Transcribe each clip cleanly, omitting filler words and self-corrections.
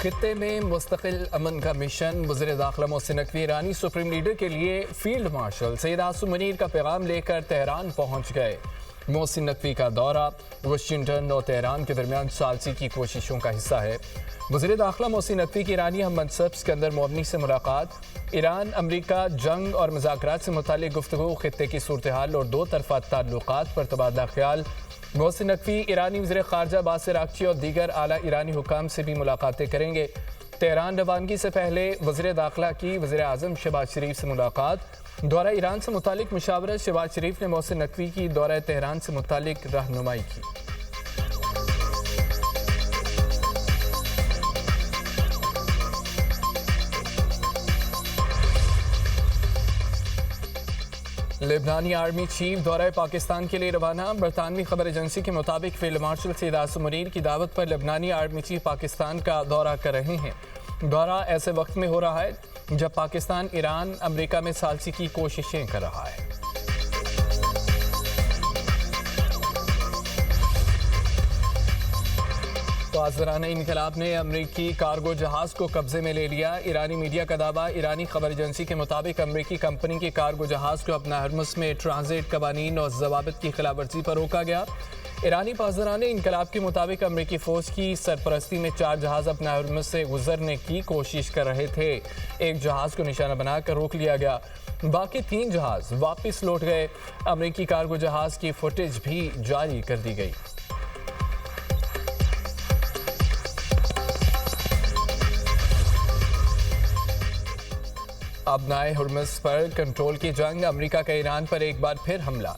खित्ते में मुस्तकिल अमन का मिशन। वज़ीर दाखिला मोहसिन नकवी ईरानी सुप्रीम लीडर के लिए फील्ड मार्शल सैयद आसिम मुनीर का पैगाम लेकर तेहरान पहुंच गए। मोहसिन नकवी का दौरा वाशिंगटन और तेहरान के दरमियान सालसी की कोशिशों का हिस्सा है। वज़ीर दाखिला मोहसिन नकवी की ईरानी हम मनसब सिकंदर मोमनी से मुलाकात, ईरान अमरीका जंग और मुज़ाकरात से मुतालिक गुफ्तगू, खित्ते की सूरत हाल और दो तरफ़ा ताल्लुकात पर तबादला ख्याल। मोहसिन नकवी ईरानी वज़ीर ख़ारजा बासिर आगची और दीगर आला ईरानी हुकाम से भी मुलाकातें करेंगे। तेहरान रवानगी से पहले वज़ीर दाखिला की वज़ीर आज़म शहबाज शरीफ से मुलाकात। दौरा ईरान से मुतालिक मुशावरत, शहबाज शरीफ ने मोहसिन नकवी की दौरा तेहरान से मुतालिक रहनुमाई की। लेबनानी आर्मी चीफ दौरा पाकिस्तान के लिए रवाना। बरतानवी खबर एजेंसी के मुताबिक फील्ड मार्शल सैयद आसिम मुनीर की दावत पर लेबनानी आर्मी चीफ पाकिस्तान का दौरा कर रहे हैं। दौरा ऐसे वक्त में हो रहा है जब पाकिस्तान ईरान अमेरिका में सालसी की कोशिशें कर रहा है। तो आज़राना इनकलाब ने अमरीकी कार्गो जहाज को कब्जे में ले लिया। ईरानी मीडिया का दावा। ईरानी खबर एजेंसी के मुताबिक अमरीकी कंपनी के कार्गो जहाज को अपना हरमुस में ट्रांजिट कवानीन और जवाबित की खिलाफवर्जी पर रोका गया। ईरानी आज़राना इनकलाब के मुताबिक अमरीकी फौज की सरपरस्ती में 4 जहाज अपना हरमुस से गुजरने की कोशिश कर रहे थे। एक जहाज को निशाना बनाकर रोक लिया गया, बाकी 3 जहाज वापस लौट गए। अमरीकी कार्गो जहाज की फुटेज भी जारी कर दी गई। अब नए हुर्मुज़ पर कंट्रोल की जंग। अमेरिका का ईरान पर एक बार फिर हमला।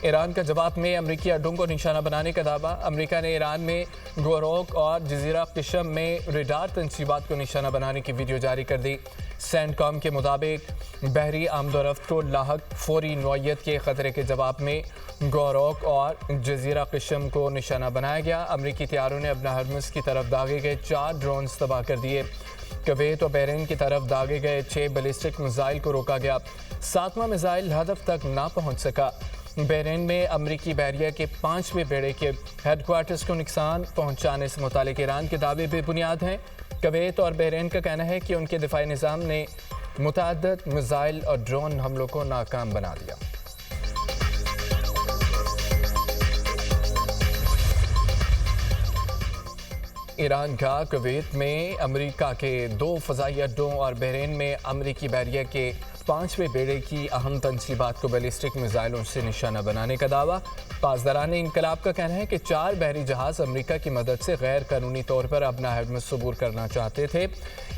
ईरान का जवाब में अमरीकी अड्डों को निशाना बनाने का दावा। अमेरिका ने ईरान में गोरोक और जजीरा किशम में रेडार तंसीबात को निशाना बनाने की वीडियो जारी कर दी। सेंटकॉम के मुताबिक बहरी आमदोरफ्त को लाहक फौरी नौयत के ख़तरे के जवाब में गोरोक और जजीरा किशम को निशाना बनाया गया। अमरीकी तैयारों ने अपना हरमुज़ की तरफ दागे गए 4 ड्रोन तबाह कर दिए। कुवैत और बहरीन की तरफ दागे गए 6 बैलिस्टिक मिसाइल को रोका गया। 7वां मिसाइल हदफ तक ना पहुंच सका। बहरीन में अमरीकी बहरिया के 5वें बेड़े के हेडक्वार्टर्स को नुकसान पहुंचाने से मुतालिक ईरान के दावे बेबुनियाद हैं। कुवैत और बहरीन का कहना है कि उनके दिफाई निज़ाम ने मुतअद्दिद मिसाइल और ड्रोन हमलों को नाकाम बना दिया। ईरान का कुवैत में अमेरिका के 2 फ़ज़ाई अड्डों और बहरीन में अमरीकी बहरिया के 5वें बेड़े की अहम तंसीबात को बैलिस्टिक मिसाइलों से निशाना बनाने का दावा। पासदारान इनकलाब का कहना है कि 4 बहरी जहाज़ अमेरिका की मदद से गैर कानूनी तौर पर अपना हरमुज़ सबूर करना चाहते थे।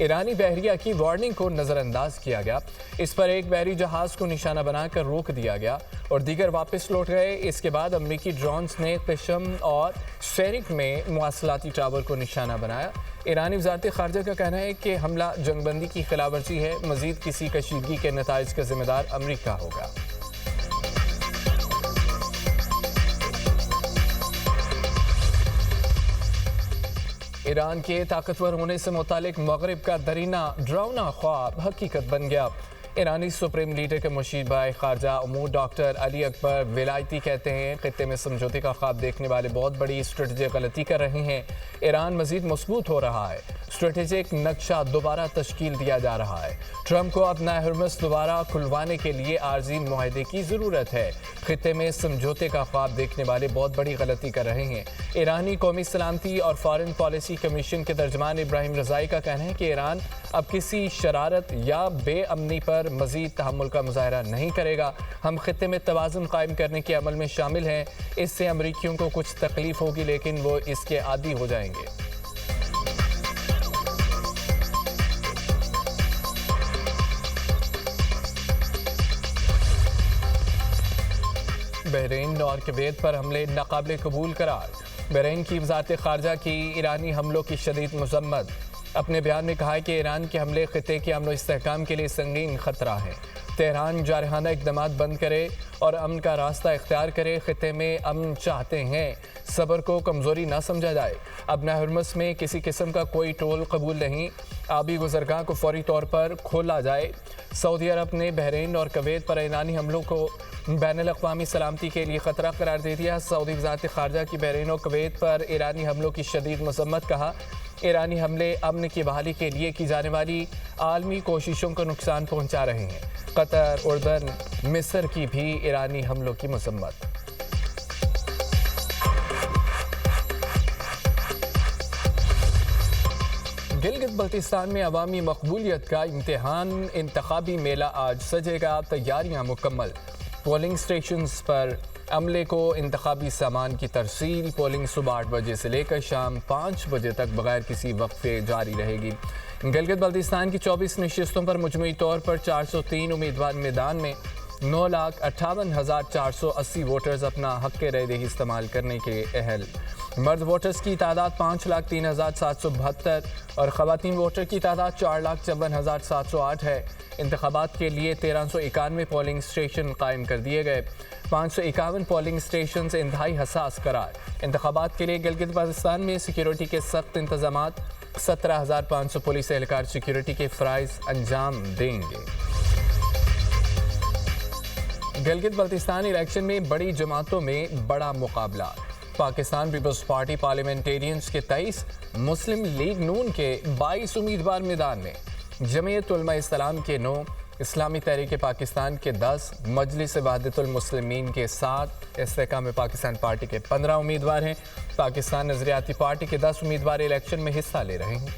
ईरानी बहरिया की वार्निंग को नज़रअंदाज किया गया। इस पर एक बहरी जहाज़ को निशाना बनाकर रोक दिया गया और दीगर वापस लौट गए। इसके बाद अमरीकी ड्रोन्स ने किशम और शेरिक में मवासलाती टावर को निशाना बनाया। ईरानी वज़ारत ख़ारजा का कहना है कि हमला जंगबंदी की खिलाफवर्जी है। मज़ीद किसी कशीदगी के नताइज का जिम्मेदार अमरीका होगा। ईरान के ताकतवर होने से मुतालिक मगरिब का दरीना डरावना ख्वाब हकीकत बन गया। ईरानी सुप्रीम लीडर के मुशीर भाई खारजा उमूर डॉक्टर अली अकबर विलायती कहते हैं खित्ते में समझौते का ख्वाब देखने वाले बहुत बड़ी स्ट्रेटेजिक गलती कर रहे हैं। ईरान मजीद मजबूत हो रहा है। स्ट्रेटेजिक नक्शा दोबारा तश्कील दिया जा रहा है। ट्रंप को अपना हरमुज़ दोबारा खुलवाने के लिए आर्जी मुआहदे की ज़रूरत है। खित्ते में समझौते का ख्वाब देखने वाले बहुत बड़ी गलती कर रहे हैं। ईरानी कौमी सलामती और फॉरेन पॉलिसी कमीशन के तर्जमान इब्राहिम रज़ाई का कहना है कि ईरान अब किसी शरारत या बेअमनी पर मज़ीद तहम्मुल का मुज़ाहरा नहीं करेगा। हम खित्ते में तवाज़ुन कायम करने के अमल में शामिल हैं। इससे अमरीकियों को कुछ तकलीफ होगी लेकिन वो इसके आदी हो जाएंगे। बहरीन और कुवैत पर हमले नाकाबिल कबूल करार। बहरीन की वज़ारत ख़ारजा की ईरानी हमलों की शदीद मज़म्मत। अपने बयान में कहा है कि ईरान के हमले खित्ते के अमन व इस्तेहकाम के लिए संगीन खतरा है। तेहरान जारहाना इक़दाम बंद करे और अमन का रास्ता इख्तियार करे। खित्ते में अमन चाहते हैं, सब्र को कमज़ोरी ना समझा जाए। अपना हरमुज़ में किसी किस्म का कोई टोल कबूल नहीं। आबी गुज़रगाह को फौरी तौर पर खोला जाए। सऊदी अरब ने बहरीन और कुवैत पर ईरानी हमलों को बैनुल-अक़वामी सलामती के लिए ख़तरा करार दे दिया। सऊदी वज़ारत ख़ारजा की बहरीन और कुवैत पर ईरानी हमलों की शदीद मज़म्मत। कहा, ईरानी हमले अमन की बहाली के लिए की जाने वाली आलमी कोशिशों को नुकसान पहुँचा रहे हैं। कतर, उर्दन, मिस्र की भी ईरानी हमलों की मज़म्मत। गिलगित बल्तिस्तान में अवामी मकबूलियत का इम्तिहान, इंतखाबी मेला आज सजेगा, तैयारियां मुकम्मल। पोलिंग स्टेशंस पर अमले को इंतखाबी सामान की तरसील। पोलिंग सुबह 8 बजे से लेकर शाम 5 बजे तक बगैर किसी वक्फे जारी रहेगी। गिलगित बल्तिस्तान की 24 नशिस्तों पर मुजमई तौर पर 403 उम्मीदवार मैदान में 9,58,480 वोटर्स अपना हक़ राय-दही इस्तेमाल करने के अहल। मर्द वोटर्स की तादाद 5,03,772 और ख़वातीन वोटर की तादाद 4,54,708 है। इंतखाबात के लिए 1391 पोलिंग स्टेशन कायम कर दिए गए। 551 पोलिंग स्टेशन से इंतहाई हसास करार। इंतखाबात के लिए गिलगित बल्तिस्तान में सिक्योरिटी के सख्त इंतजाम। 17,500 पुलिस एहलकार सिक्योरिटी के फ़राइज़ अंजाम देंगे। गिलगित बल्तिस्तान इलेक्शन में बड़ी जमातों में बड़ा मुकाबला। पाकिस्तान पीपल्स पार्टी पार्लियामेंटेरियंस के 23, मुस्लिम लीग नून के 22 उम्मीदवार मैदान में। जमीयत उलमा इस्लाम के 9, इस्लामी तहरीक पाकिस्तान के 10, मजलिस वहदतुल मुस्लिमीन के 7, इस्तेकाम पाकिस्तान पार्टी के 15 उम्मीदवार हैं। पाकिस्तान नजरियाती पार्टी के 10 उम्मीदवार इलेक्शन में हिस्सा ले रहे हैं।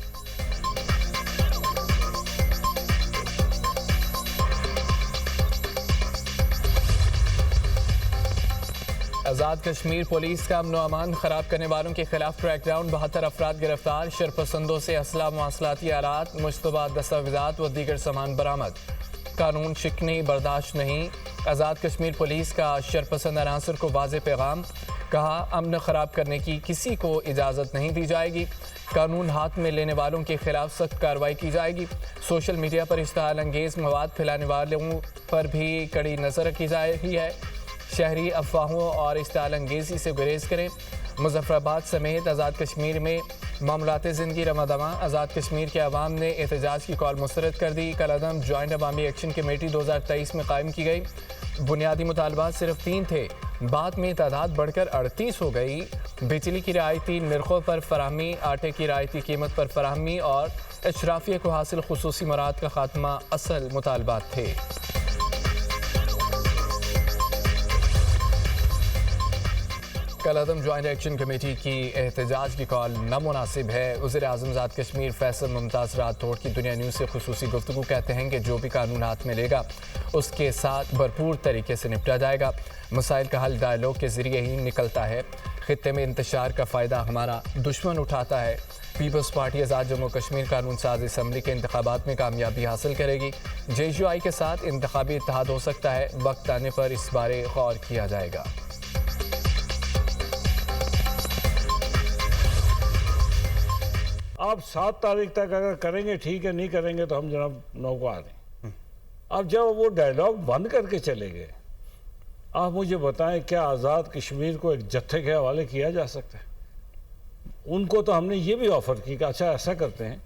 आज़ाद कश्मीर पुलिस का अमन अमान खराब करने वालों के खिलाफ क्रैकडाउन। 72 अफराद गिरफ्तार। शरपसंदों से असला, मवासलाती आलात, मुश्तबा दस्तावेज़ात व दीगर सामान बरामद। कानून शिकनी बर्दाश्त नहीं। आज़ाद कश्मीर पुलिस का शरपसंद अनासर को वाज़ेह पैगाम। कहा, अमन खराब करने की किसी को इजाज़त नहीं दी जाएगी। कानून हाथ में लेने वालों के खिलाफ सख्त कार्रवाई की जाएगी। सोशल मीडिया पर इश्तिहाल अंगेज़ मवाद फैलाने वालों पर भी कड़ी नज़र रखी जा रही है। शहरी अफवाहों और इश्तिहाल अंगेज़ी से गुरेज करें। मुजफ्फराबाद समेत आज़ाद कश्मीर में मामलात ज़िंदगी रमादमा। आज़ाद कश्मीर के अवाम ने एहतजाज की कॉल मुस्तरद कर दी। कलअदम जॉइंट अवामी एक्शन कमेटी 2023 में कायम की गई। बुनियादी मुतालबात सिर्फ 3 थे, बाद में तादाद बढ़कर 38 हो गई। बिजली की रियायती नरखों पर फराहमी, आटे की रियायती कीमत पर फराहमी और अशराफिया को हासिल खुसूसी मराद का खात्मा असल मुतालबात थे। कलअदम जॉइंट एक्शन कमेटी की एहतजाज की कॉल नामुनासिब है। वज़ीर-ए-आज़म आज़ाद कश्मीर फैसल मुमताज़ राठौड़ की दुनिया न्यूज़ से खुसूसी गुफ्तगू कहते हैं कि जो भी कानून हाथ में लेगा उसके साथ भरपूर तरीके से निपटा जाएगा। मसाइल का हल डायलॉग के ज़रिए ही निकलता है। खित्ते में इंतशार का फ़ायदा हमारा दुश्मन उठाता है। पीपल्स पार्टी आज़ाद जम्मू कश्मीर कानून साज असम्बली के इंतखाबात में कामयाबी हासिल करेगी। JUI के साथ इंतखाबी इत्तेहाद हो सकता है। वक्त आने पर इस बारे गौर किया जाएगा। आप 7 तारीख तक अगर करेंगे ठीक है, नहीं करेंगे तो हम जनाब नौका आ रहे हैं। अब जब वो डायलॉग बंद करके चले गए, आप मुझे बताएं क्या आज़ाद कश्मीर को एक जत्थे के हवाले किया जा सकता है? उनको तो हमने ये भी ऑफ़र की कि अच्छा ऐसा करते हैं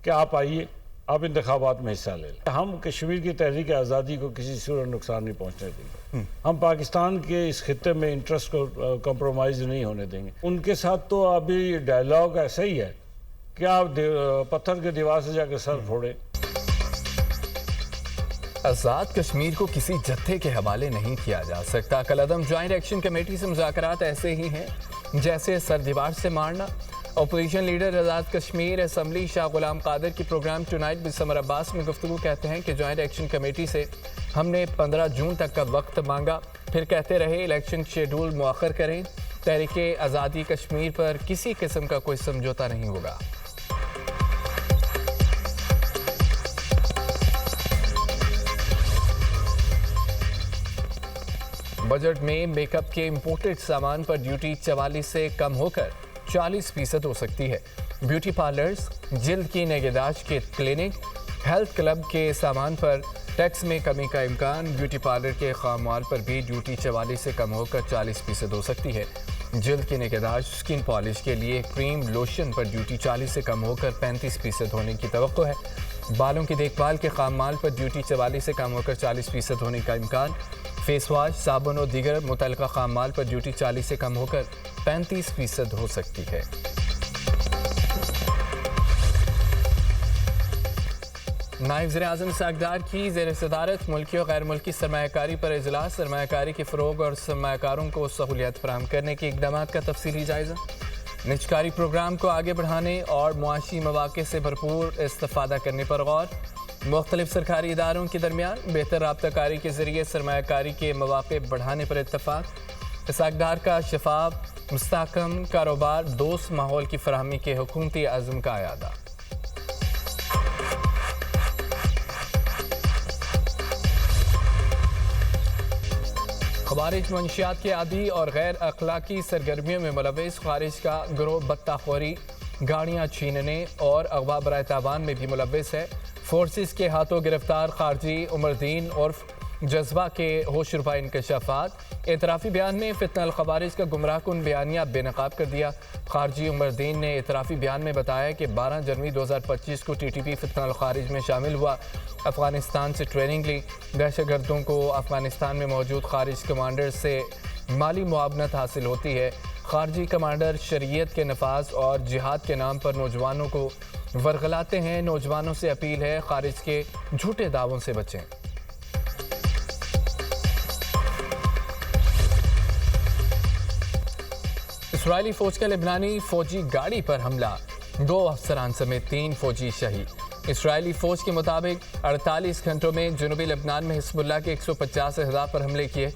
कि आप आइए, आप इंतखाबात में हिस्सा ले लें। हम कश्मीर की तहरीक आज़ादी को किसी सूरत नुकसान नहीं पहुँचने देंगे। हम पाकिस्तान के इस खित्ते में इंटरेस्ट को कंप्रोमाइज़ नहीं होने देंगे। उनके साथ तो अभी डायलॉग ऐसा ही है कि आप पत्थर के दीवार से जाकर सर फोड़े। आज़ाद कश्मीर को किसी जत्थे के हवाले नहीं किया जा सकता। कलअदम जॉइंट एक्शन कमेटी से मुज़ाकरात ऐसे ही हैं जैसे सर दीवार से मारना। Opposition leader Azad Kashmir assembly Shah Ghulam Qadir की program tonight with Samar Abbas में गुफ्तगू कहते हैं कि जॉइंट एक्शन कमेटी से हमने 15 जून तक का वक्त मांगा, फिर कहते रहे इलेक्शन शेड्यूल मुअख्खर करें। तहरीके आज़ादी कश्मीर पर किसी किस्म का कोई समझौता नहीं होगा। बजट में मेकअप के इंपोर्टेड सामान पर ड्यूटी 44 से कम होकर 40% हो सकती है। ब्यूटी पार्लर्स, जिल्द की निगहदाश्त के क्लिनिक, हेल्थ क्लब के सामान पर टैक्स में कमी का इम्कान। ब्यूटी पार्लर के खामाल पर भी ड्यूटी 44 से कम होकर 40% हो सकती है। जिल्द की निगहदाश्त, स्किन पॉलिश के लिए क्रीम लोशन पर ड्यूटी 40 से कम होकर 35% होने की तवक्को है। बालों की देखभाल के खाम माल पर ड्यूटी 44 से कम होकर 40% होने का इम्कान। फेस वॉश, साबुन और दीगर मुतल्लिका खाम माल पर ड्यूटी 40 से कम होकर 35% हो सकती है। नायब वज़ीर-ए-आज़म सागदार की ज़ेर सदारत मुल्की और गैर मुल्की सरमायाकारी पर इजलास। सरमायाकारी के फ़रोग और सरमायाकारों को सहूलियत फराहम करने के इक़दाम का तफसीली जायज़ा। निजकारी प्रोग्राम को आगे बढ़ाने और मुआशी मौक़े से भरपूर इस्तिफ़ादा करने पर गौर। मुख्तलिफ सरकारी इदारों के दरमियान बेहतर राब्ताकारी के ज़रिए सरमायाकारी के मौक़े बढ़ाने पर इत्तफ़ाक़। सागदार का शफाफ मुस्तहकम कारोबार दोस्त माहौल की फराहमी के हुकूमती अज़्म का अयादा। ख़वारिज मंशियात के आदी और गैर अखलाकी सरगर्मियों में मुलव्वस ख़वारिज का गिरोह बत्ताखोरी, गाड़ियाँ छीनने और अगवा बराए तावान में भी मुलव्वस है। फोर्सेस के हाथों गिरफ्तार खारजी उमरदीन उर्फ जज्बा के होशरुबा इंकशाफात। एतराफ़ी बयान में फितनल ख़वारिज का गुमराहकुन बयानिया बेनकाब कर दिया। खारजी उमरदीन ने एतराफ़ी बयान में बताया कि 12 जनवरी 2025 को TTP फितनल ख़वारिज में शामिल हुआ, अफ़गानिस्तान से ट्रेनिंग ली। दहशतगर्दों को अफ़गानिस्तान में मौजूद खारिज कमांडर से माली मुआवनत हासिल होती है। खारजी कमांडर शरीयत के नफाज और जिहाद के नाम पर नौजवानों को वरगलाते हैं। नौजवानों से अपील है खारिज के झूठे दावों से बचें। इसराइली फौज का लेबनानी फौजी गाड़ी पर हमला, 2 अफसरान समेत 3 फौजी शहीद। इसराइली फौज के मुताबिक 48 घंटों में जनूबी लेबनान में हिजबुल्लाह के 150 अहदाफ पर हमले किए।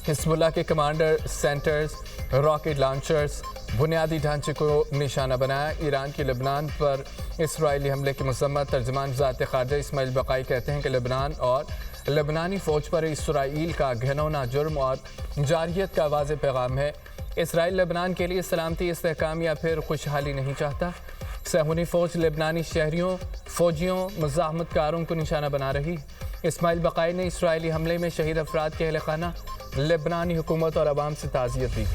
हिजबुल्लाह के कमांडर सेंटर्स, रॉकेट लॉन्चर्स, बुनियादी ढांचे को निशाना बनाया। ईरान की लेबनान पर इसराइली हमले की मजम्मत। तर्जमान वज़ारत ख़ारजा इस्माइल बक़ाई कहते हैं कि लेबनान और लेबनानी फ़ौज पर इसराइल का घिनौना जुर्म और जारहियत का वाज़ेह पैगाम है। इसराइल लेबनान के लिए सलामती, इस्तेहकाम या फिर खुशहाली नहीं चाहता। सहूनी फ़ौज लेबनानी शहरियों, फ़ौजियों, मुज़ाहमतकारों को निशाना बना रही। इस्माइल बक़ाई ने इसराइली हमले में शहीद अफराद के अहल खाना, लेबनानी हुकूमत और अवाम से ताज़ियत दी।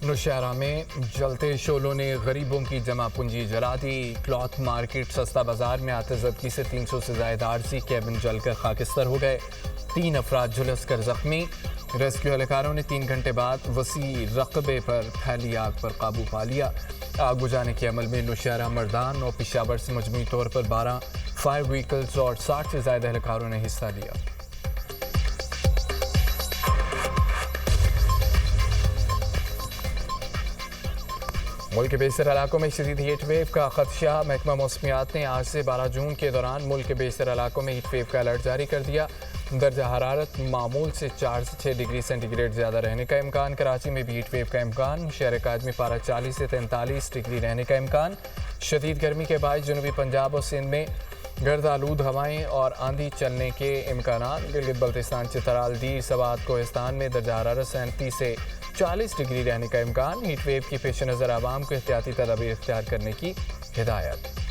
नौशहरा में जलते शोलों ने गरीबों की जमा पूंजी जला दी। क्लॉथ मार्केट सस्ता बाजार में आतिशबाजी से 300 से ज़ायद आरसी कैबिन जलकर खाकिस्तर हो गए। 3 अफराद झुलस कर जख्मी। रेस्क्यू एहलकारों ने 3 घंटे बाद वसी रकबे पर फैली आग पर काबू पा लिया। आग बुझाने के अमल में नौशहरा, मर्दान और पेशावर से मजमूई तौर पर 12 फायर व्हीकल्स और 60 से ज़्यादा एहलकारों ने हिस्सा लिया। मुल्क के बेशतर इलाकों में शदीद हीट वेव का खदशा। महकमा मौसमियात ने आज से 12 जून के दौरान मुल्क के बेशतर इलाकों में हीट वेव का अलर्ट जारी कर दिया। दर्जा हरारत मामूल से 4 से 6 डिग्री सेंटीग्रेड ज़्यादा रहने का इम्कान। कराची में भी हीट वेव का इम्कान। शहर कायद में पारा 40 से 43 डिग्री रहने का इम्कान। शदीद गर्मी के बाद जनूबी पंजाब और सिंध में गर्द आलूद हवाएँ और आंधी चलने के इम्कान। गिलगित बल्तिस्तान, चित्राल, दीर, सवात, कोहिस्तान में दर्जा हरारत 37 से 40 डिग्री रहने का इम्कान। हीट वेव की पेश नज़र आवाम को एहतियाती तदाबीर इख्तियार करने की हिदायत।